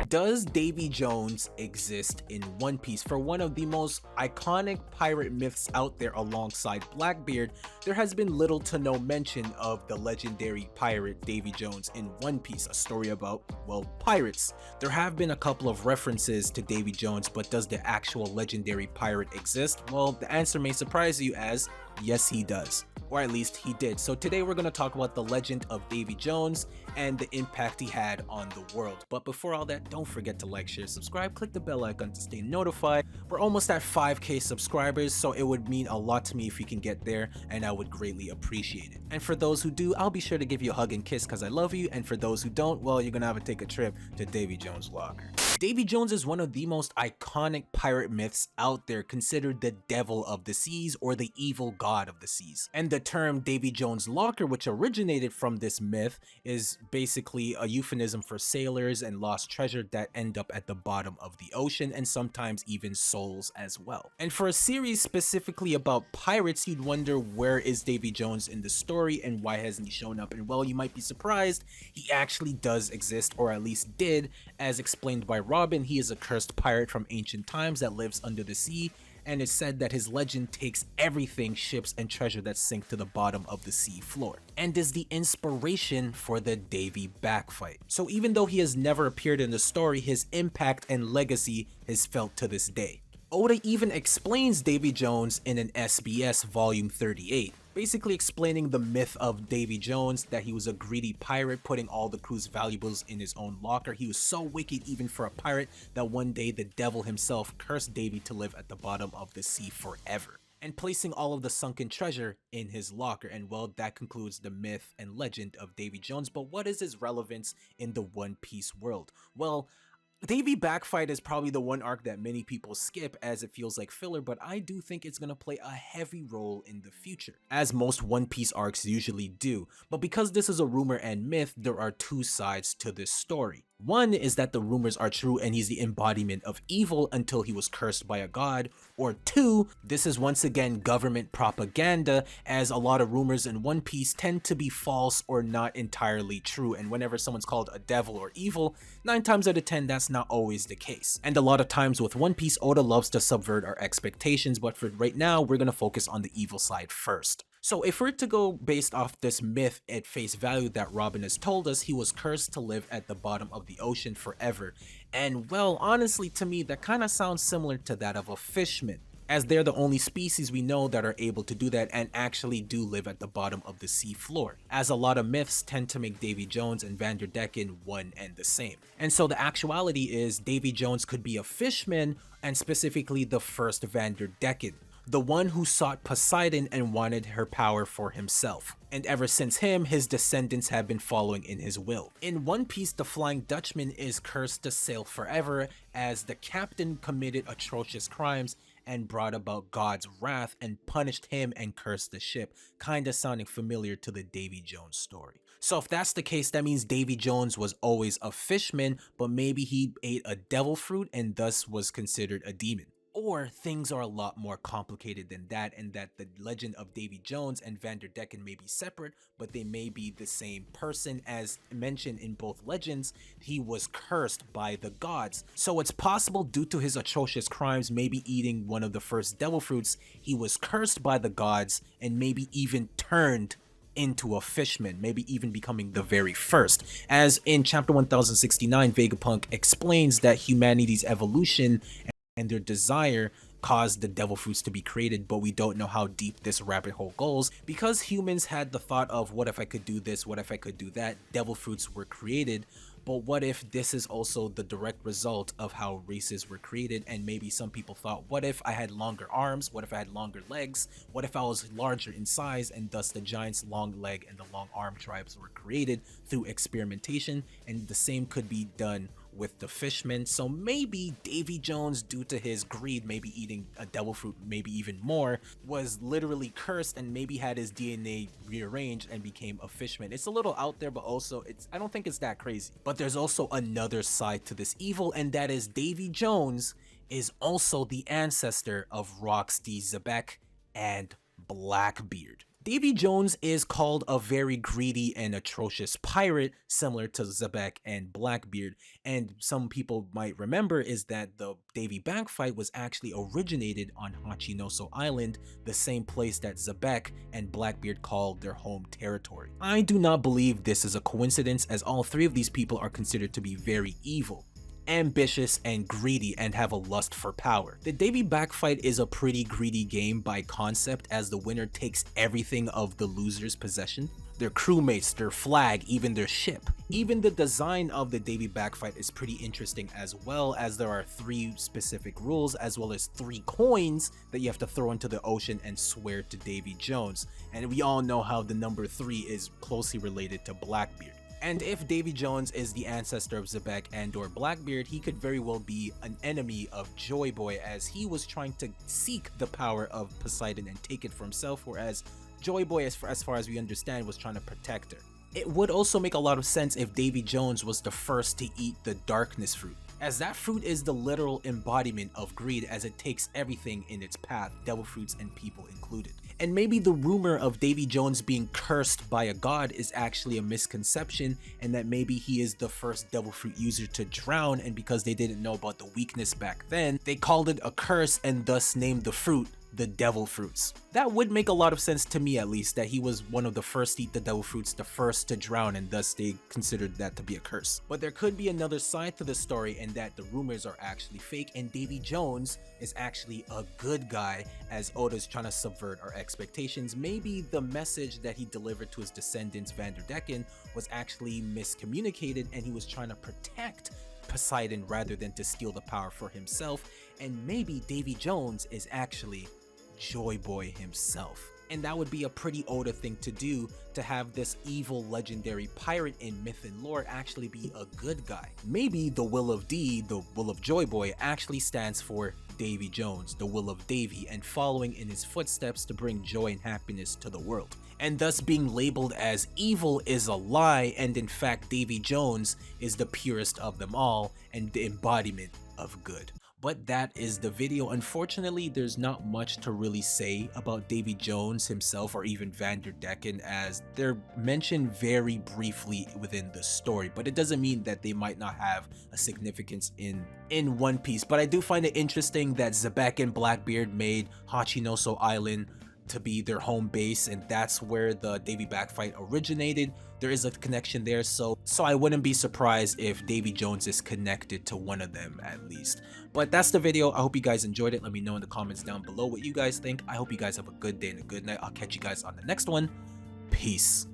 Does Davy Jones exist in One Piece? For one of the most iconic pirate myths out there alongside Blackbeard, there has been little to no mention of the legendary pirate Davy Jones in One Piece, a story about, well, pirates. There have been a couple of references to Davy Jones, but does the actual legendary pirate exist? Well, the answer may surprise you, as yes, he does. Or at least he did. So today we're going to talk about the legend of Davy Jones and the impact he had on the world. But before all that, don't forget to like, share, subscribe, click the bell icon to stay notified. We're almost at 5k subscribers, so it would mean a lot to me if you can get there, and I would greatly appreciate it. And for those who do, I'll be sure to give you a hug and kiss because I love you, and for those who don't, well, you're gonna have to take a trip to Davy Jones' locker. Davy Jones is one of the most iconic pirate myths out there, considered the devil of the seas or the evil god of the seas. And the term Davy Jones' locker, which originated from this myth, is basically a euphemism for sailors and lost treasure that end up at the bottom of the ocean, and sometimes even souls as well. And for a series specifically about pirates, you'd wonder, where is Davy Jones in the story and why hasn't he shown up? And well, you might be surprised, he actually does exist, or at least did. As explained by Robin, he is a cursed pirate from ancient times that lives under the sea, and it's said that his legend takes everything, ships and treasure, that sink to the bottom of the sea floor, and is the inspiration for the Davy backfight. So even though he has never appeared in the story, his impact and legacy is felt to this day. Oda even explains Davy Jones in an SBS volume 38, basically explaining the myth of Davy Jones, that he was a greedy pirate putting all the crew's valuables in his own locker. He was so wicked even for a pirate that one day the devil himself cursed Davy to live at the bottom of the sea forever, and placing all of the sunken treasure in his locker. And well, that concludes the myth and legend of Davy Jones. But what is his relevance in the One Piece world? Well, Davy backfight is probably the one arc that many people skip as it feels like filler, but I do think it's going to play a heavy role in the future, as most One Piece arcs usually do. But because this is a rumor and myth, there are two sides to this story. One is that the rumors are true and he's the embodiment of evil until he was cursed by a god, or two, this is once again government propaganda, as a lot of rumors in One Piece tend to be false or not entirely true, and whenever someone's called a devil or evil, 9 times out of 10 that's not always the case. And a lot of times with One Piece, Oda loves to subvert our expectations, but for right now we're going to focus on the evil side first. So if we're to go based off this myth at face value that Robin has told us, he was cursed to live at the bottom of the ocean forever. And well, honestly, to me that kind of sounds similar to that of a fishman, as they're the only species we know that are able to do that and actually do live at the bottom of the sea floor, as a lot of myths tend to make Davy Jones and Vanderdecken one and the same. And so the actuality is Davy Jones could be a fishman, and specifically the first Vanderdecken, the one who sought Poseidon and wanted her power for himself. And ever since him, his descendants have been following in his will. In One Piece, the Flying Dutchman is cursed to sail forever, as the captain committed atrocious crimes and brought about God's wrath and punished him and cursed the ship, kinda sounding familiar to the Davy Jones story. So if that's the case, that means Davy Jones was always a fishman, but maybe he ate a devil fruit and thus was considered a demon. Or things are a lot more complicated than that, and that the legend of Davy Jones and Vanderdecken may be separate, but they may be the same person. As mentioned in both legends, he was cursed by the gods. So it's possible, due to his atrocious crimes, maybe eating one of the first devil fruits, he was cursed by the gods and maybe even turned into a fishman, maybe even becoming the very first. As in chapter 1069, Vegapunk explains that humanity's evolution and their desire caused the devil fruits to be created, but we don't know how deep this rabbit hole goes. Because humans had the thought of, what if I could do this, what if I could do that, devil fruits were created. But what if this is also the direct result of how races were created? And maybe some people thought, what if I had longer arms, what if I had longer legs, what if I was larger in size, and thus the giants' long leg and the long arm tribes were created through experimentation. And the same could be done with the fishmen. So maybe Davy Jones, due to his greed, maybe eating a devil fruit, maybe even more, was literally cursed and maybe had his DNA rearranged and became a fishman. It's a little out there, but also I don't think it's that crazy. But there's also another side to this evil, and that is Davy Jones is also the ancestor of Rox the xebec and Blackbeard. Davy Jones is called a very greedy and atrocious pirate, similar to xebec and Blackbeard, and some people might remember is that the Davy Bank fight was actually originated on Hachinoso Island, the same place that xebec and Blackbeard called their home territory. I do not believe this is a coincidence, as all three of these people are considered to be very evil, ambitious, and greedy, and have a lust for power. The Davy Back fight is a pretty greedy game by concept, as the winner takes everything of the loser's possession: their crewmates, their flag, even their ship. Even the design of the Davy Back fight is pretty interesting, as well as there are 3 specific rules, as well as 3 coins that you have to throw into the ocean and swear to Davy Jones. And we all know how the number 3 is closely related to Blackbeard. And if Davy Jones is the ancestor of xebec and or Blackbeard, he could very well be an enemy of Joy Boy, as he was trying to seek the power of Poseidon and take it for himself, whereas Joy Boy, as far as we understand, was trying to protect her. It would also make a lot of sense if Davy Jones was the first to eat the darkness fruit, as that fruit is the literal embodiment of greed, as it takes everything in its path, devil fruits and people included. And maybe the rumor of Davy Jones being cursed by a god is actually a misconception, and that maybe he is the first devil fruit user to drown, and because they didn't know about the weakness back then, they called it a curse and thus named the fruit the devil fruits. That would make a lot of sense to me, at least, that he was one of the first to eat the devil fruits, the first to drown, and thus they considered that to be a curse. But there could be another side to the story, and that the rumors are actually fake, and Davy Jones is actually a good guy, as Oda's trying to subvert our expectations. Maybe the message that he delivered to his descendants Vanderdecken was actually miscommunicated, and he was trying to protect Poseidon rather than to steal the power for himself, and maybe Davy Jones is actually Joy Boy himself. And that would be a pretty Oda thing to do, to have this evil legendary pirate in myth and lore actually be a good guy. Maybe the will of D, the will of Joy Boy, actually stands for Davy Jones, the will of Davy, and following in his footsteps to bring joy and happiness to the world. And thus being labeled as evil is a lie, and in fact Davy Jones is the purest of them all and the embodiment of good. But that is the video. Unfortunately, there's not much to really say about Davy Jones himself or even Vanderdecken, as they're mentioned very briefly within the story, but it doesn't mean that they might not have a significance in One Piece. But I do find it interesting that xebec and Blackbeard made Hachinoso Island to be their home base, and that's where the Davy Back fight originated. There is a connection there, so I wouldn't be surprised if Davy Jones is connected to one of them at least. But that's the video. I hope you guys enjoyed it. Let me know in the comments down below what you guys think. I hope you guys have a good day and a good night. I'll catch you guys on the next one. Peace.